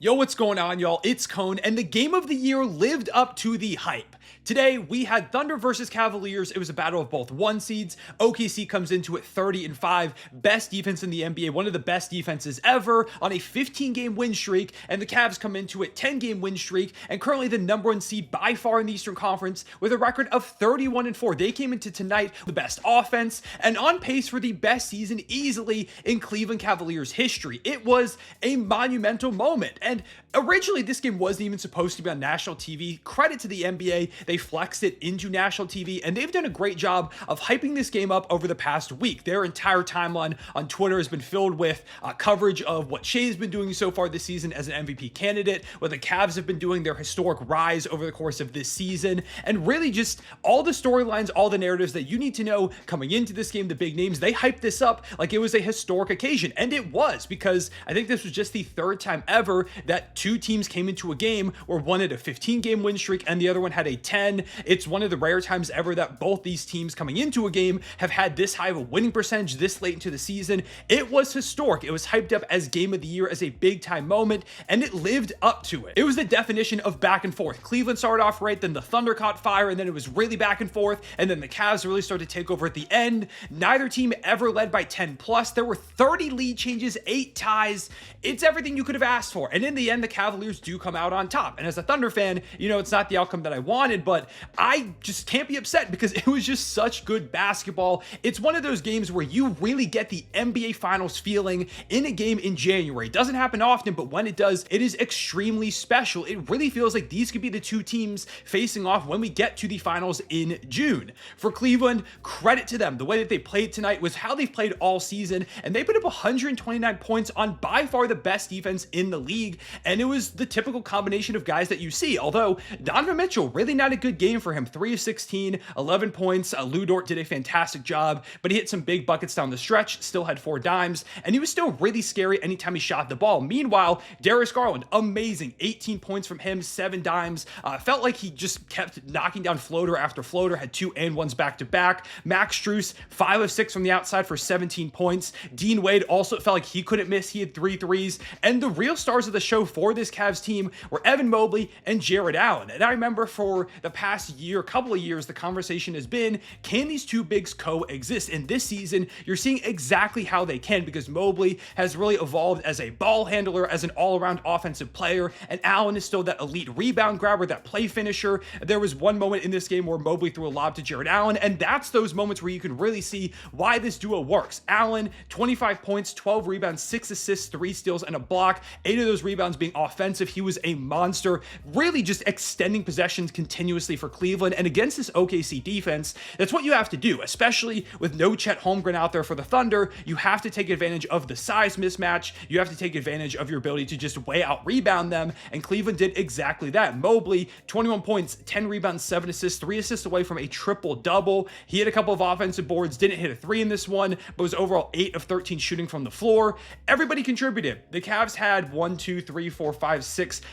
Yo, what's going on, y'all? It's Cone, and the game of the year lived up to the hype. Today, we had Thunder versus Cavaliers. It was a battle of both one seeds. OKC comes into it 30-5, best defense in the NBA, one of the best defenses ever on a 15-game win streak, and the Cavs come into it 10-game win streak, and currently the number one seed by far in the Eastern Conference with a record of 31-4. They came into tonight the best offense and on pace for the best season easily in Cleveland Cavaliers history. It was a monumental moment, and originally this game wasn't even supposed to be on national TV. Credit to the NBA, they flexed it into national TV, and they've done a great job of hyping this game up over the past week. Their entire timeline on Twitter has been filled with coverage of what Shai's been doing so far this season as an MVP candidate, what the Cavs have been doing, their historic rise over the course of this season, and really just all the storylines, all the narratives that you need to know coming into this game, the big names. They hyped this up like it was a historic occasion, and it was, because I think this was just the third time ever that two teams came into a game where one had a 15-game win streak and the other one had a 10. It's one of the rare times ever that both these teams coming into a game have had this high of a winning percentage this late into the season. It was historic. It was hyped up as game of the year, as a big time moment, and it lived up to it. It was the definition of back and forth. Cleveland started off right, then the Thunder caught fire, and then it was really back and forth, and then the Cavs really started to take over at the end. Neither team ever led by 10 plus. There were 30 lead changes, 8 ties. It's everything you could have asked for. And in the end, the Cavaliers do come out on top. And as a Thunder fan, you know, it's not the outcome that I wanted, but I just can't be upset because it was just such good basketball. It's one of those games where you really get the NBA Finals feeling in a game in January. It doesn't happen often, but when it does, it is extremely special. It really feels like these could be the two teams facing off when we get to the finals in June. For Cleveland, credit to them. The way that they played tonight was how they've played all season, and they put up 129 points on by far the best defense in the league, and it was the typical combination of guys that you see. Although Donovan Mitchell, really not a good game for him. 3 of 16, 11 points. Lou Dort did a fantastic job, but he hit some big buckets down the stretch, still had 4 dimes, and he was still really scary anytime he shot the ball. Meanwhile, Darius Garland, amazing. 18 points from him, 7 dimes. Felt like he just kept knocking down floater after floater, had 2 and 1s back to back. Max Strus, 5 of 6 from the outside for 17 points. Dean Wade also felt like he couldn't miss. He had 3 threes. And the real stars of the show for this Cavs team were Evan Mobley and Jarrett Allen. And I remember for the past year, couple of years, the conversation has been, can these two bigs coexist? And this season, you're seeing exactly how they can, because Mobley has really evolved as a ball handler, as an all-around offensive player, and Allen is still that elite rebound grabber, that play finisher. There was one moment in this game where Mobley threw a lob to Jarrett Allen, and that's those moments where you can really see why this duo works. Allen, 25 points, 12 rebounds, 6 assists, 3 steals, and a block. 8 of those rebounds being offensive. He was a monster, really just extending possessions continuously for Cleveland. And against this OKC defense, that's what you have to do, especially with no Chet Holmgren out there for the Thunder. You have to take advantage of the size mismatch. You have to take advantage of your ability to just way out rebound them. And Cleveland did exactly that. Mobley, 21 points, 10 rebounds, 7 assists, 3 assists away from a triple double. He had a couple of offensive boards, didn't hit a 3 in this one, but was overall 8 of 13 shooting from the floor. Everybody contributed. The Cavs had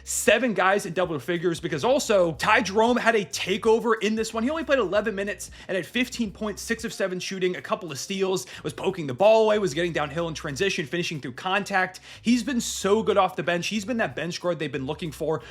7 guys in double figures, because also Ty Jerome had a takeover in this one. He only played 11 minutes and had 15 points, 6 of 7 shooting, a couple of steals, was poking the ball away, was getting downhill in transition, finishing through contact. He's been so good off the bench. He's been that bench guard they've been looking for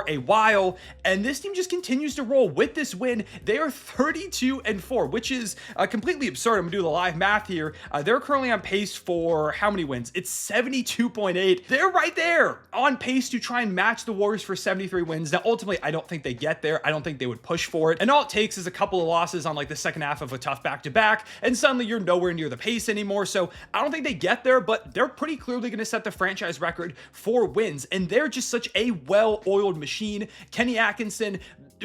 a while, and this team just continues to roll. With this win, they are 32-4, which is completely absurd. I'm gonna do the live math here. They're currently on pace for how many wins? It's 72.8. They're right there on pace to try and match the Warriors for 73 wins. Now, ultimately, I don't think they get there. I don't think they would push for it. And all it takes is a couple of losses on like the second half of a tough back-to-back, and suddenly you're nowhere near the pace anymore. So I don't think they get there, but they're pretty clearly going to set the franchise record for wins. And they're just such a well-oiled machine. Kenny Atkinson,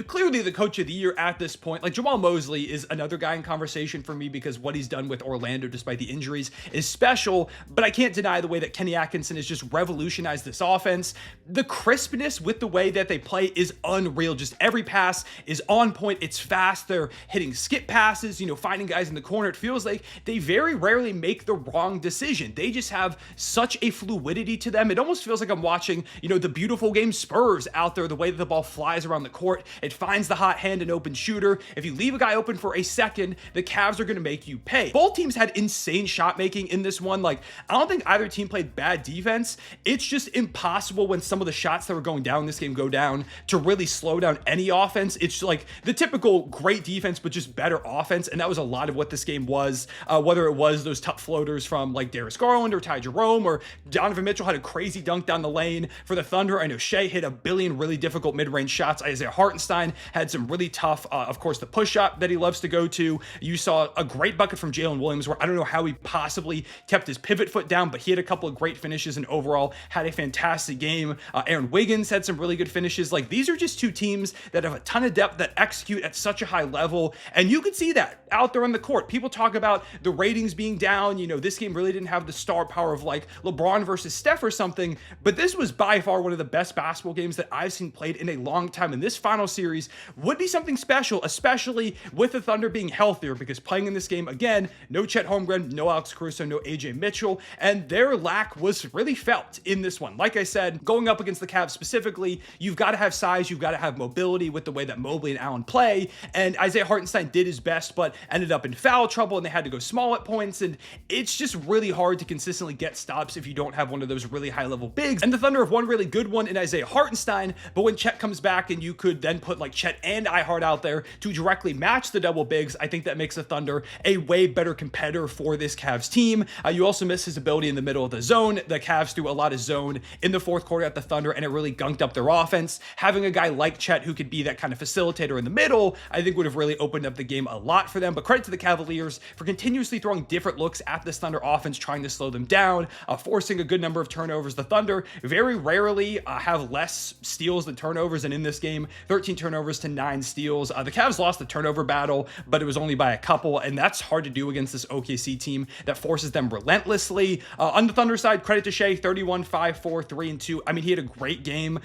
clearly the coach of the year at this point. Like, Jamal Mosley is another guy in conversation for me, because what he's done with Orlando despite the injuries is special, but I can't deny the way that Kenny Atkinson has just revolutionized this offense. The crispness with the way that they play is unreal. Just every pass is on point. It's fast. They're hitting skip passes, finding guys in the corner. It feels like they very rarely make the wrong decision. They just have such a fluidity to them. It almost feels like I'm watching, the beautiful game Spurs out there, the way that the ball flies around the court. It finds the hot hand and open shooter. If you leave a guy open for a second, the Cavs are going to make you pay. Both teams had insane shot making in this one. Like, I don't think either team played bad defense. It's just impossible when some of the shots that were going down in this game go down to really slow down any offense. It's like the typical great defense, but just better offense. And that was a lot of what this game was, whether it was those tough floaters from like Darius Garland or Ty Jerome, or Donovan Mitchell had a crazy dunk down the lane for the Thunder. I know Shai hit a billion really difficult mid-range shots. Isaiah Hartenstein had some really tough, of course, the push-up that he loves to go to. You saw a great bucket from Jalen Williams, where I don't know how he possibly kept his pivot foot down, but he had a couple of great finishes and overall had a fantastic game. Aaron Wiggins had some really good finishes. Like, these are just two teams that have a ton of depth, that execute at such a high level, and you could see that out there on the court. People talk about the ratings being down. You know, this game really didn't have the star power of like LeBron versus Steph or something, but this was by far one of the best basketball games that I've seen played in a long time, and this final series would be something special, especially with the Thunder being healthier, because playing in this game, again, no Chet Holmgren, no Alex Caruso, no AJ Mitchell, and their lack was really felt in this one. Like I said, going up against the Cavs specifically, you've got to have size, you've got to have mobility with the way that Mobley and Allen play, and Isaiah Hartenstein did his best, but ended up in foul trouble, and they had to go small at points, and it's just really hard to consistently get stops if you don't have one of those really high-level bigs. And the Thunder have one really good one in Isaiah Hartenstein, but when Chet comes back and you could then put like Chet and Ihart out there to directly match the double bigs, I think that makes the Thunder a way better competitor for this Cavs team. You also miss his ability in the middle of the zone. The Cavs threw a lot of zone in the fourth quarter at the Thunder, and it really gunked up their offense. Having a guy like Chet who could be that kind of facilitator in the middle, I think would have really opened up the game a lot for them. But credit to the Cavaliers for continuously throwing different looks at this Thunder offense, trying to slow them down, forcing a good number of turnovers. The Thunder very rarely have less steals than turnovers, and in this game, 13 turnovers to 9 steals. The Cavs lost the turnover battle, but it was only by a couple, and that's hard to do against this OKC team that forces them relentlessly. On the Thunder side, credit to Shai, 31, 5, 4, 3, and 2. I mean, he had a great game.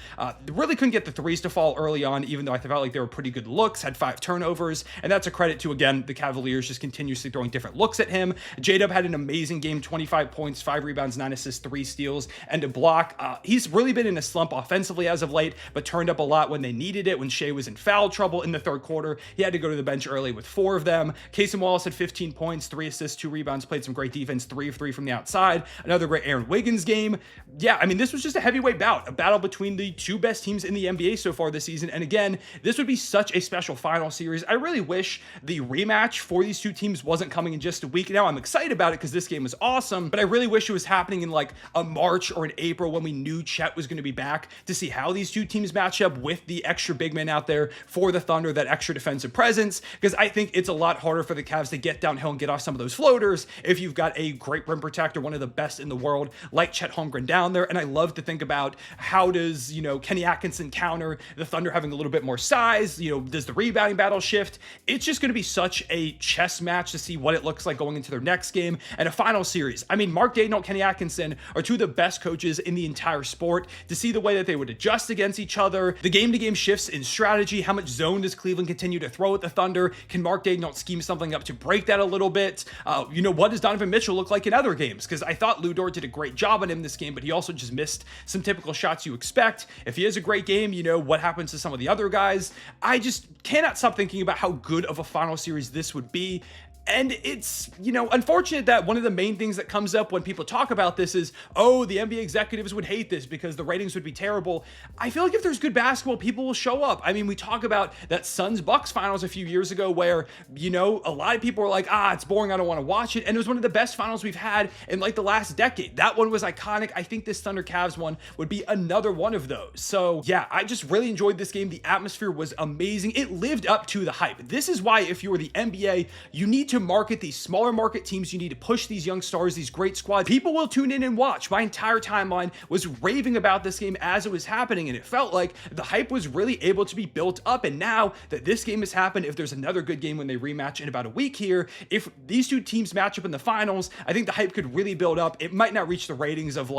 Really couldn't get the threes to fall early on, even though I felt like they were pretty good looks, had 5 turnovers, and that's a credit to, again, the Cavaliers just continuously throwing different looks at him. J-Dub had an amazing game, 25 points, 5 rebounds, 9 assists, 3 steals, and a block. He's really been in a slump offensively as of late, but turned up a lot when they needed it. When Shai was in foul trouble in the third quarter, he had to go to the bench early with 4 of them. Casey Wallace had 15 points, 3 assists, 2 rebounds, played some great defense, 3 of 3 from the outside. Another great Aaron Wiggins game. Yeah, I mean, this was just a heavyweight bout, a battle between the two best teams in the NBA so far this season. And again, this would be such a special final series. I really wish the rematch for these two teams wasn't coming in just a week. Now, I'm excited about it because this game was awesome, but I really wish it was happening in like a March or an April when we knew Chet was going to be back, to see how these two teams match up with the extra big man out there for the Thunder, that extra defensive presence, because I think it's a lot harder for the Cavs to get downhill and get off some of those floaters if you've got a great rim protector, one of the best in the world, like Chet Holmgren down there. And I love to think about how does, Kenny Atkinson counter the Thunder having a little bit more size, does the rebounding battle shift? It's just going to be such a chess match to see what it looks like going into their next game and a final series. I mean, Mark Daigneault and Kenny Atkinson are two of the best coaches in the entire sport. To see the way that they would adjust against each other, the game-to-game shifts in strategy, how much zone does Cleveland continue to throw at the Thunder? Can Mark Daigneault scheme something up to break that a little bit? What does Donovan Mitchell look like in other games? Because I thought Lou Dort did a great job on him this game, but he also just missed some typical shots you expect. If he has a great game, what happens to some of the other guys? I just cannot stop thinking about how good of a final series this would be. And it's, unfortunate that one of the main things that comes up when people talk about this is, oh, the NBA executives would hate this because the ratings would be terrible. I feel like if there's good basketball, people will show up. I mean, we talk about that Suns-Bucks finals a few years ago where, a lot of people were like, it's boring, I don't want to watch it. And it was one of the best finals we've had in like the last decade. That one was iconic. I think this Thunder Cavs one would be another one of those. So yeah, I just really enjoyed this game. The atmosphere was amazing. It lived up to the hype. This is why if you were the NBA, you need to market these smaller market teams. You need to push these young stars, these great squads. People will tune in and watch. My entire timeline was raving about this game as it was happening, and it felt like the hype was really able to be built up. And now that this game has happened, if there's another good game when they rematch in about a week here, if these two teams match up in the finals, I think the hype could really build up. It might not reach the ratings of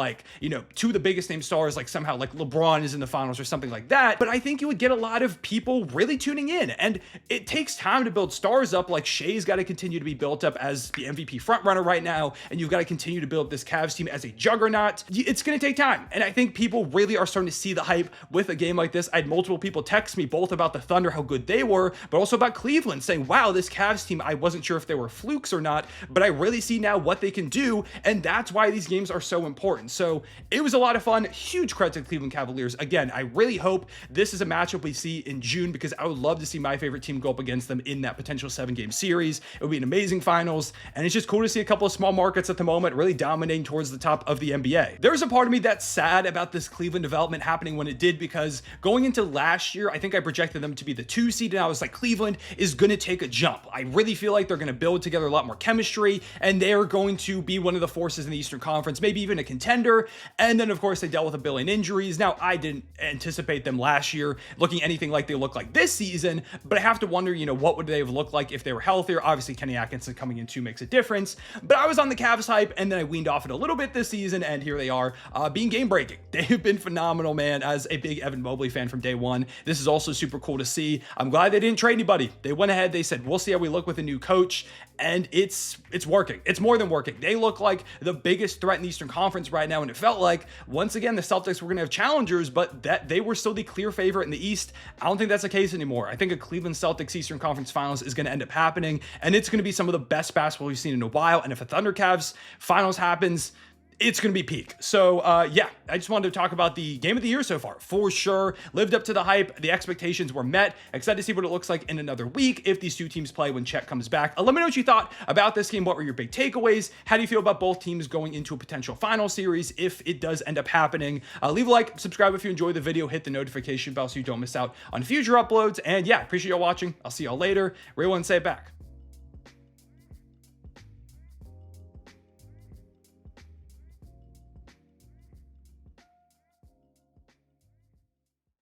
two of the biggest name stars, like somehow like LeBron is in the finals or something like that, but I think you would get a lot of people really tuning in. And it takes time to build stars up. Like Shai's got to continue continue to be built up as the MVP frontrunner right now, and you've got to continue to build this Cavs team as a juggernaut. It's going to take time, and I think people really are starting to see the hype with a game like this. I had multiple people text me both about the Thunder, how good they were, but also about Cleveland, saying, wow, this Cavs team, I wasn't sure if they were flukes or not, but I really see now what they can do, and that's why these games are so important. So it was a lot of fun. Huge credit to the Cleveland Cavaliers. Again, I really hope this is a matchup we see in June, because I would love to see my favorite team go up against them in that potential 7-game series. It would be an amazing finals, and it's just cool to see a couple of small markets at the moment really dominating towards the top of the NBA. There's a part of me that's sad about this Cleveland development happening when it did, because going into last year, I think I projected them to be the 2 seed, and I was like, Cleveland is going to take a jump. I really feel like they're going to build together a lot more chemistry, and they're going to be one of the forces in the Eastern Conference, maybe even a contender. And then, of course, they dealt with a billion injuries. Now, I didn't anticipate them last year looking anything like they look like this season, but I have to wonder, what would they have looked like if they were healthier? Obviously, Kenny Atkinson coming in too makes a difference, but I was on the Cavs hype, and then I weaned off it a little bit this season, and here they are being game-breaking. They've been phenomenal, man. As a big Evan Mobley fan from day one, this is also super cool to see. I'm glad they didn't trade anybody. They went ahead, they said, we'll see how we look with a new coach, and it's working. It's more than working. They look like the biggest threat in the Eastern Conference right now, and it felt like, once again, the Celtics were going to have challengers, but that they were still the clear favorite in the East. I don't think that's the case anymore. I think a Cleveland Celtics Eastern Conference Finals is going to end up happening, and it's going to be some of the best basketball we've seen in a while, and if a Thunder Cavs Finals happens, it's going to be peak. So yeah, I just wanted to talk about the game of the year so far. For sure, lived up to the hype. The expectations were met. Excited to see what it looks like in another week if these two teams play when Chet comes back. Let me know what you thought about this game. What were your big takeaways? How do you feel about both teams going into a potential final series if it does end up happening? Leave a like, subscribe if you enjoyed the video, hit the notification bell so you don't miss out on future uploads. And yeah, appreciate y'all watching. I'll see y'all later. Ray one, say it back.